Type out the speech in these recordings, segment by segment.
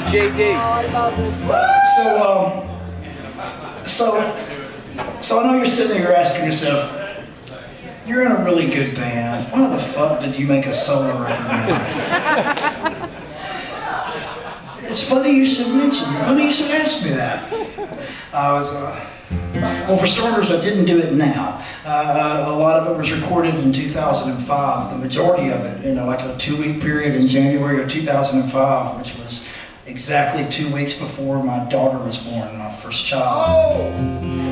JD. So I know you're sitting there asking yourself, you're in a really good band. Why the fuck did you make a solo record now? It's funny you should mention, funny you should ask me that. Well, for starters, I didn't do it now. A lot of it was recorded in 2005, the majority of it, like a 2-week period in January of 2005, which was exactly 2 weeks before my daughter was born, my first child. Oh.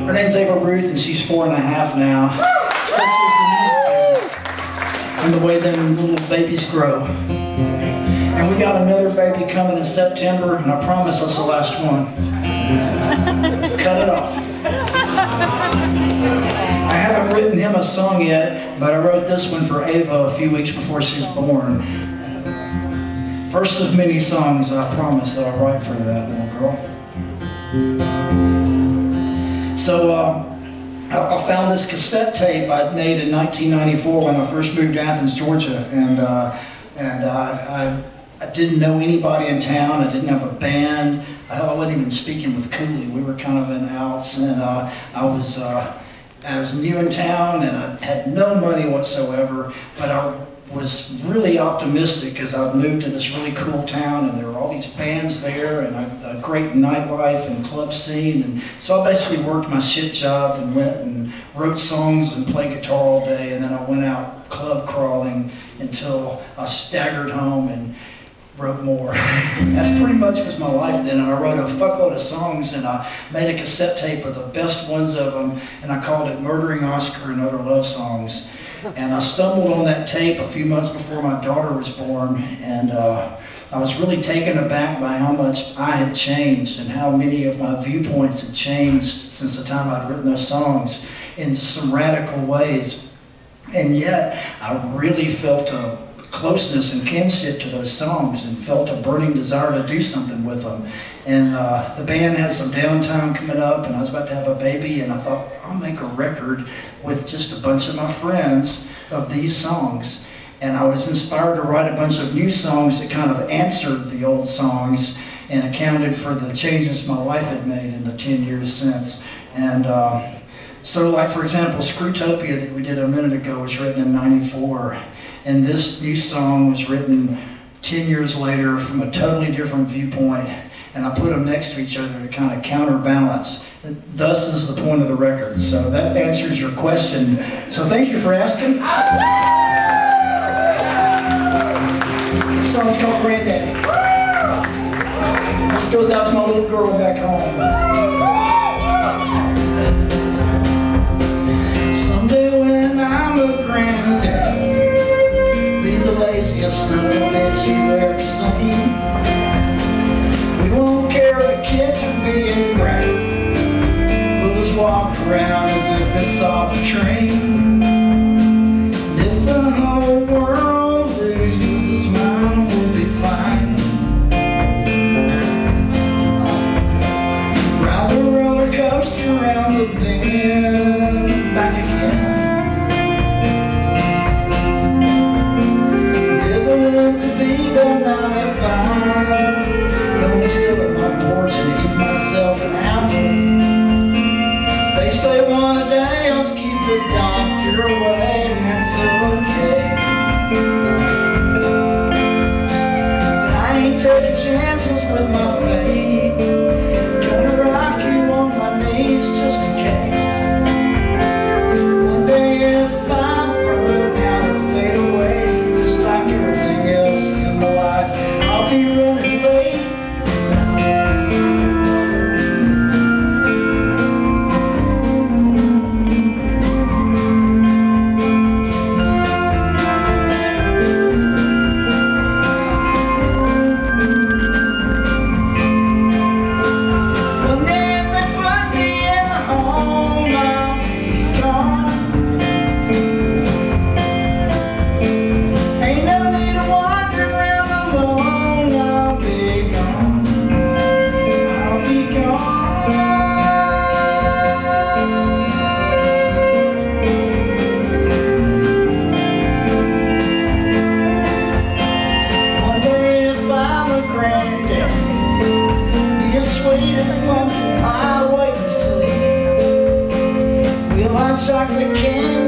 Her name's Ava Ruth, and she's 4.5 now. Such is the music business and the way them little babies grow. And we got another baby coming in September, and I promise that's the last one. Cut it off. I haven't written him a song yet, but I wrote this one for Ava a few weeks before she was born. First of many songs, I promise, that I'll write for that little girl. So I found this cassette tape I'd made in 1994 when I first moved to Athens, Georgia, and I didn't know anybody in town. I didn't have a band. I wasn't even speaking with Cooley. We were kind of in outs, and I was new in town, and I had no money whatsoever, but I was really optimistic because I'd moved to this really cool town, and there were all these bands there, and a great nightlife and club scene, and so I basically worked my shit job and went and wrote songs and played guitar all day, and then I went out club crawling until I staggered home and wrote more. That's pretty much was my life then, and I wrote a fuckload of songs, and I made a cassette tape of the best ones of them, and I called it Murdering Oscar and Other Love Songs. And I stumbled on that tape a few months before my daughter was born, and I was really taken aback by how much I had changed and how many of my viewpoints had changed since the time I'd written those songs in some radical ways. And yet, I really felt a closeness and kinship to those songs and felt a burning desire to do something with them. And the band had some downtime coming up, and I was about to have a baby, and I thought, I'll make a record with just a bunch of my friends of these songs. And I was inspired to write a bunch of new songs that kind of answered the old songs and accounted for the changes my life had made in the 10 years since. And so, like, for example, Screwtopia that we did a minute ago was written in #94. And this new song was written 10 years later from a totally different viewpoint. And I put them next to each other to kind of counterbalance. Thus is the point of the record. So that answers your question. So thank you for asking. This song's called Granddaddy. This goes out to my little girl back home. Someday when I'm a granddaddy, be the laziest son of a bitch you ever seen. We won't care if the kids are being great. We'll just walk around as if it's all a dream. And if the whole world loses its mind, we'll be fine. Ride the roller coaster around the bend, back again. Never lived to be but 95. Gonna sit at my porch and eat myself an apple. They say one a day helps keep the doctor away, and that's okay. But I ain't taking chances with my fate. Gonna rock you on my knees just in case. One day if I burn out or fade away, just like everything else in my life, I'll be running late. sweet as pumpkin pie, wait and see. We'll hot chocolate candy